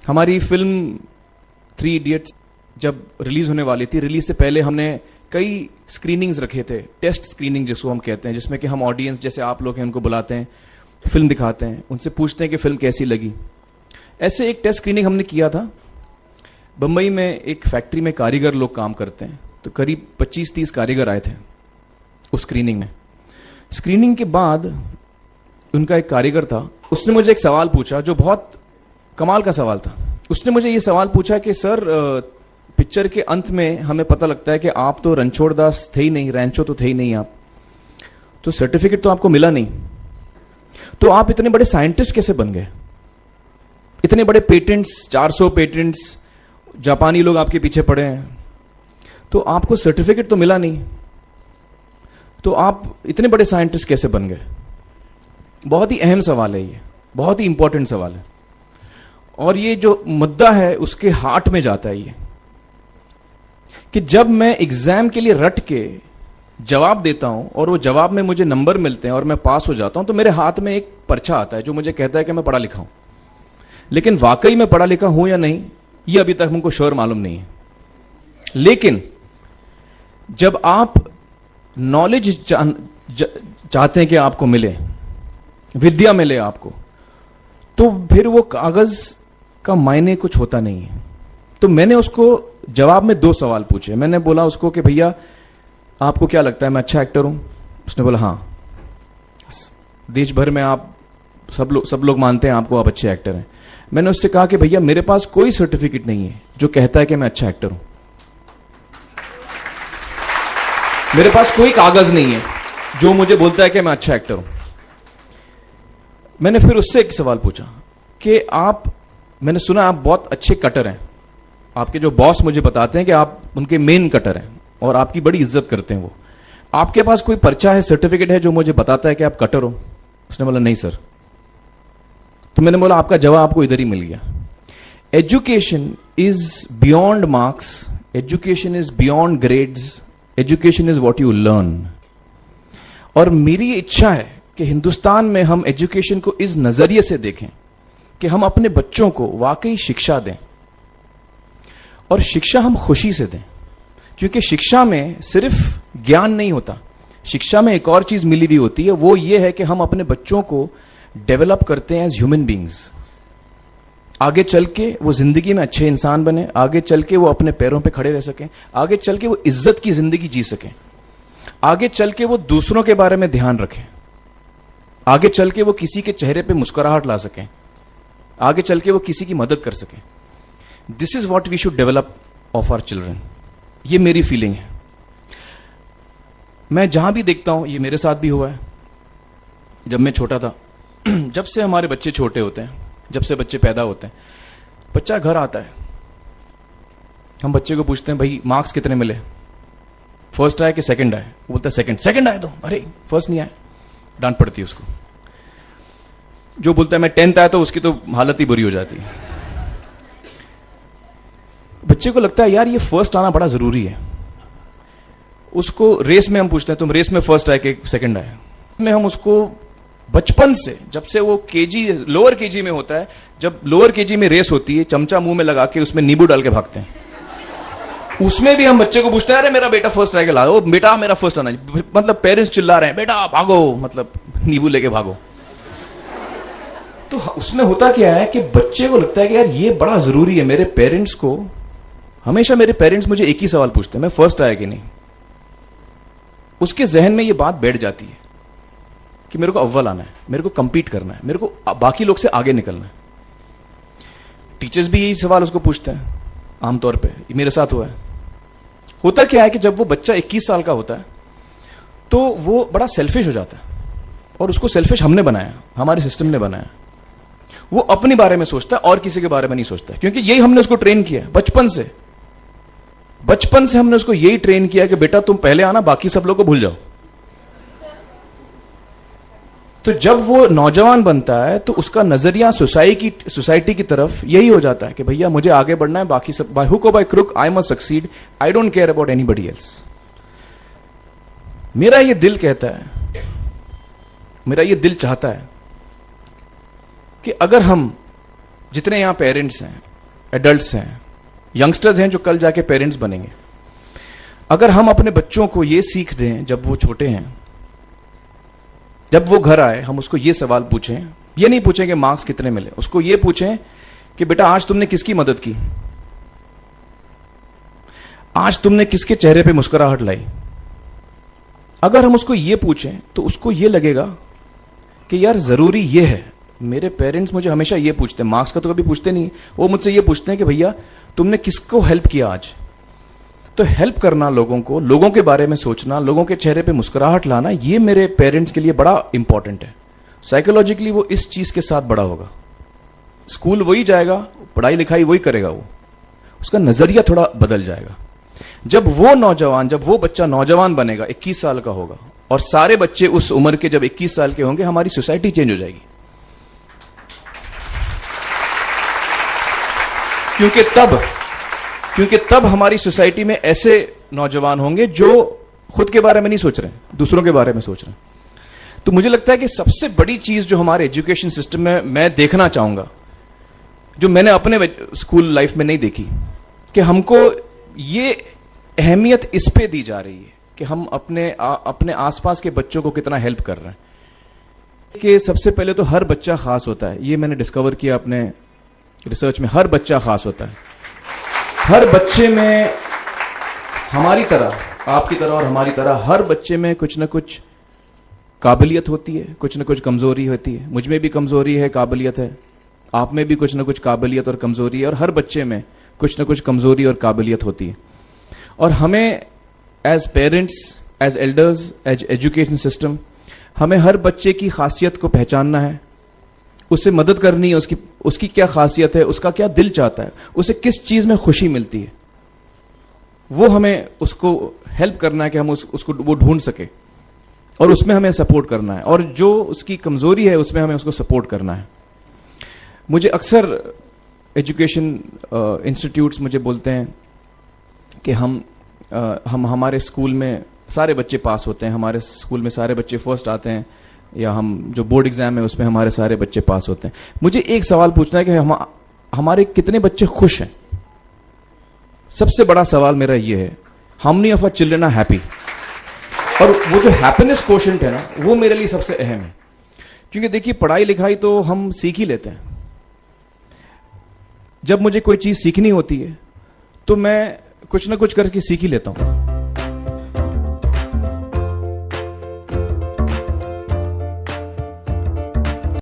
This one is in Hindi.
हमारी फिल्म 3 इडियट्स जब रिलीज होने वाली थी, रिलीज से पहले हमने कई स्क्रीनिंग्स रखे थे, टेस्ट स्क्रीनिंग जिसको हम कहते हैं, जिसमें कि हम ऑडियंस जैसे आप लोग हैं उनको बुलाते हैं, फिल्म दिखाते हैं, उनसे पूछते हैं कि फिल्म कैसी लगी। ऐसे एक टेस्ट स्क्रीनिंग हमने किया था। बम्बई में एक फैक्ट्री में कारीगर लोग काम करते हैं, तो करीब 25-30 कारीगर आए थे उस स्क्रीनिंग में। स्क्रीनिंग के बाद उनका एक कारीगर था, उसने मुझे एक सवाल पूछा जो बहुत कमाल का सवाल था। उसने मुझे ये सवाल पूछा कि सर, पिक्चर के अंत में हमें पता लगता है कि आप तो रणछोड़ दास थे ही नहीं, रैंचो तो थे ही नहीं आप, तो सर्टिफिकेट तो आपको मिला नहीं, तो आप इतने बड़े साइंटिस्ट कैसे बन गए? इतने बड़े पेटेंट्स, 400 पेटेंट्स, जापानी लोग आपके पीछे पड़े हैं, तो आपको सर्टिफिकेट तो मिला नहीं, तो आप इतने बड़े साइंटिस्ट कैसे बन गए? बहुत ही अहम सवाल है ये, बहुत ही इंपॉर्टेंट सवाल है, और ये जो मुद्दा है उसके हार्ट में जाता है ये, कि जब मैं एग्जाम के लिए रट के जवाब देता हूं और वो जवाब में मुझे नंबर मिलते हैं और मैं पास हो जाता हूं, तो मेरे हाथ में एक पर्चा आता है जो मुझे कहता है कि मैं पढ़ा लिखा हूं। लेकिन वाकई मैं पढ़ा लिखा हूं या नहीं, ये अभी तक हमको श्योर मालूम नहीं है। लेकिन जब आप नॉलेज चाहते हैं कि आपको मिले, विद्या मिले आपको, तो फिर वो कागज का मायने कुछ होता नहीं है। तो मैंने उसको जवाब में 2 सवाल पूछे। मैंने बोला उसको कि भैया आपको क्या लगता है मैं अच्छा एक्टर हूं? उसने बोला हाँ, देश भर में आप सब लोग मानते हैं आपको, आप अच्छे एक्टर हैं। मैंने उससे कहा कि भैया मेरे पास कोई सर्टिफिकेट नहीं है जो कहता है कि मैं अच्छा एक्टर हूं, मेरे पास कोई कागज नहीं है जो मुझे बोलता है कि मैं अच्छा एक्टर हूं। मैंने फिर उससे एक सवाल पूछा कि मैंने सुना आप बहुत अच्छे कटर हैं, आपके जो बॉस मुझे बताते हैं कि आप उनके मेन कटर हैं और आपकी बड़ी इज्जत करते हैं वो, आपके पास कोई पर्चा है, सर्टिफिकेट है जो मुझे बताता है कि आप कटर हो? उसने बोला नहीं सर। तो मैंने बोला आपका जवाब आपको इधर ही मिल गया। Education is beyond marks, education is beyond grades, education is what you learn. और मेरी इच्छा है कि हिंदुस्तान में हम एजुकेशन को इस नजरिए से देखें कि हम अपने बच्चों को वाकई शिक्षा दें, और शिक्षा हम खुशी से दें, क्योंकि शिक्षा में सिर्फ ज्ञान नहीं होता, शिक्षा में एक और चीज मिली हुई होती है, वो ये है कि हम अपने बच्चों को डेवलप करते हैं एज ह्यूमन बींग्स। आगे चल के वो जिंदगी में अच्छे इंसान बने, आगे चल के वो अपने पैरों पे खड़े रह सकें, आगे चल के वो इज्जत की जिंदगी जी सकें, आगे चल के वो दूसरों के बारे में ध्यान रखें, आगे चल के वो किसी के चेहरे पे मुस्कुराहट ला सकें, आगे चल के वो किसी की मदद कर सकें। This is what we should develop of our children. ये मेरी फीलिंग है। मैं जहां भी देखता हूं, ये मेरे साथ भी हुआ है जब मैं छोटा था। जब से हमारे बच्चे छोटे होते हैं, जब से बच्चे पैदा होते हैं, बच्चा घर आता है, हम बच्चे को पूछते हैं भाई मार्क्स कितने मिले, फर्स्ट आए कि सेकंड आए? वो बोलता है सेकंड। सेकंड आए तो अरे फर्स्ट नहीं आए, डांट पड़ती है उसको। जो बोलता है मैं 10th आया तो उसकी तो हालत ही बुरी हो जाती है। बच्चे को लगता है यार ये फर्स्ट आना बड़ा जरूरी है। उसको रेस में हम पूछते हैं तुम रेस में फर्स्ट आए कि सेकंड आए? में हम उसको बचपन से, जब से वो लोअर केजी में होता है, जब लोअर केजी में रेस होती है, चमचा मुंह में लगा के उसमें नींबू डाल के भागते हैं, उसमें भी हम बच्चे को पूछते हैं अरे मेरा बेटा फर्स्ट आएगा, ला, ओ बेटा मेरा फर्स्ट आना, मतलब पेरेंट्स चिल्ला रहे हैं बेटा भागो, मतलब नींबू लेके भागो। तो उसमें होता क्या है कि बच्चे को लगता है कि यार ये बड़ा जरूरी है। मेरे पेरेंट्स को हमेशा, मेरे पेरेंट्स मुझे एक ही सवाल पूछते हैं, मैं फर्स्ट आया कि नहीं? उसके जहन में ये बात बैठ जाती है कि मेरे को अव्वल आना है, मेरे को कंपीट करना है, मेरे को बाकी लोग से आगे निकलना है। टीचर्स भी यही सवाल उसको पूछते हैं आमतौर पे, मेरे साथ हुआ है। होता क्या है कि जब वो बच्चा 21 साल का होता है तो वो बड़ा सेल्फिश हो जाता है, और उसको सेल्फिश हमने बनाया, हमारे सिस्टम ने बनाया। वो अपने बारे में सोचता है और किसी के बारे में नहीं सोचता, क्योंकि यही हमने उसको ट्रेन किया बचपन से। बचपन से हमने उसको यही ट्रेन किया कि बेटा तुम पहले आना, बाकी सब लोग को भूल जाओ। तो जब वो नौजवान बनता है तो उसका नजरिया सोसाइटी की तरफ यही हो जाता है कि भैया मुझे आगे बढ़ना है, बाकी सब बाय हुक और by crook I must succeed, I don't care about anybody else. मेरा ये दिल कहता है, मेरा ये दिल चाहता है कि अगर हम जितने यहां पेरेंट्स हैं एडल्ट्स हैं, यंगस्टर्स हैं जो कल जाके पेरेंट्स बनेंगे। अगर हम अपने बच्चों को ये सीख दें जब वो छोटे हैं, जब वो घर आए हम उसको ये सवाल पूछें, ये नहीं पूछें कि मार्क्स कितने मिले, उसको ये पूछें कि बेटा आज तुमने किसकी मदद की, आज तुमने किसके चेहरे पे मुस्कुराहट लाई। अगर हम उसको ये पूछें तो उसको ये लगेगा कि यार जरूरी ये है, मेरे पेरेंट्स मुझे हमेशा ये पूछते हैं, मार्क्स का तो कभी पूछते नहीं, वो मुझसे ये पूछते हैं कि भैया तुमने किसको हेल्प किया आज। तो हेल्प करना लोगों को, लोगों के बारे में सोचना, लोगों के चेहरे पे मुस्कुराहट लाना, ये मेरे पेरेंट्स के लिए बड़ा इंपॉर्टेंट है। साइकोलॉजिकली वो इस चीज के साथ बड़ा होगा, स्कूल वही जाएगा, पढ़ाई लिखाई वही करेगा, वो उसका नजरिया थोड़ा बदल जाएगा। जब वो बच्चा नौजवान बनेगा, 21 साल का होगा, और सारे बच्चे उस उम्र के जब 21 साल के होंगे, हमारी सोसाइटी चेंज हो जाएगी। क्योंकि तब हमारी सोसाइटी में ऐसे नौजवान होंगे जो खुद के बारे में नहीं सोच रहे हैं, दूसरों के बारे में सोच रहे हैं। तो मुझे लगता है कि सबसे बड़ी चीज जो हमारे एजुकेशन सिस्टम में मैं देखना चाहूंगा, जो मैंने अपने स्कूल लाइफ में नहीं देखी, कि हमको ये अहमियत इस पे दी जा रही है कि हम अपने आसपास के बच्चों को कितना हेल्प कर रहे हैं। कि सबसे पहले तो हर बच्चा खास होता है, ये मैंने डिस्कवर किया अपने रिसर्च में। हर बच्चा खास होता है, हर बच्चे में हमारी तरह, आपकी तरह और हमारी तरह, हर बच्चे में कुछ ना कुछ काबिलियत होती है, कुछ ना कुछ कमजोरी होती है। मुझ में भी कमजोरी है, काबिलियत है, आप में भी कुछ ना कुछ काबिलियत और कमजोरी है, और हर बच्चे में कुछ ना कुछ कमजोरी और काबिलियत होती है। और हमें as parents, as elders, as education system, हमें हर बच्चे की खासियत को पहचानना है, उससे मदद करनी है, उसकी क्या खासियत है, उसका क्या दिल चाहता है, उसे किस चीज में खुशी मिलती है, वो हमें उसको हेल्प करना है कि हम उसको वो ढूंढ सके, और उसमें हमें सपोर्ट करना है, और जो उसकी कमजोरी है उसमें हमें उसको सपोर्ट करना है। मुझे अक्सर एजुकेशन इंस्टीट्यूट्स मुझे बोलते हैं कि हम हमारे स्कूल में सारे बच्चे पास होते हैं, हमारे स्कूल में सारे बच्चे फर्स्ट आते हैं, या हम जो बोर्ड एग्जाम है उसमें हमारे सारे बच्चे पास होते हैं। मुझे एक सवाल पूछना है कि हमारे कितने बच्चे खुश हैं। सबसे बड़ा सवाल मेरा ये है, how many of our children are happy. और वो जो हैप्पीनेस क्वोशेंट है ना, वो मेरे लिए सबसे अहम है। क्योंकि देखिए, पढ़ाई लिखाई तो हम सीख ही लेते हैं। जब मुझे कोई चीज सीखनी होती है तो मैं कुछ ना कुछ करके सीख ही लेता हूं।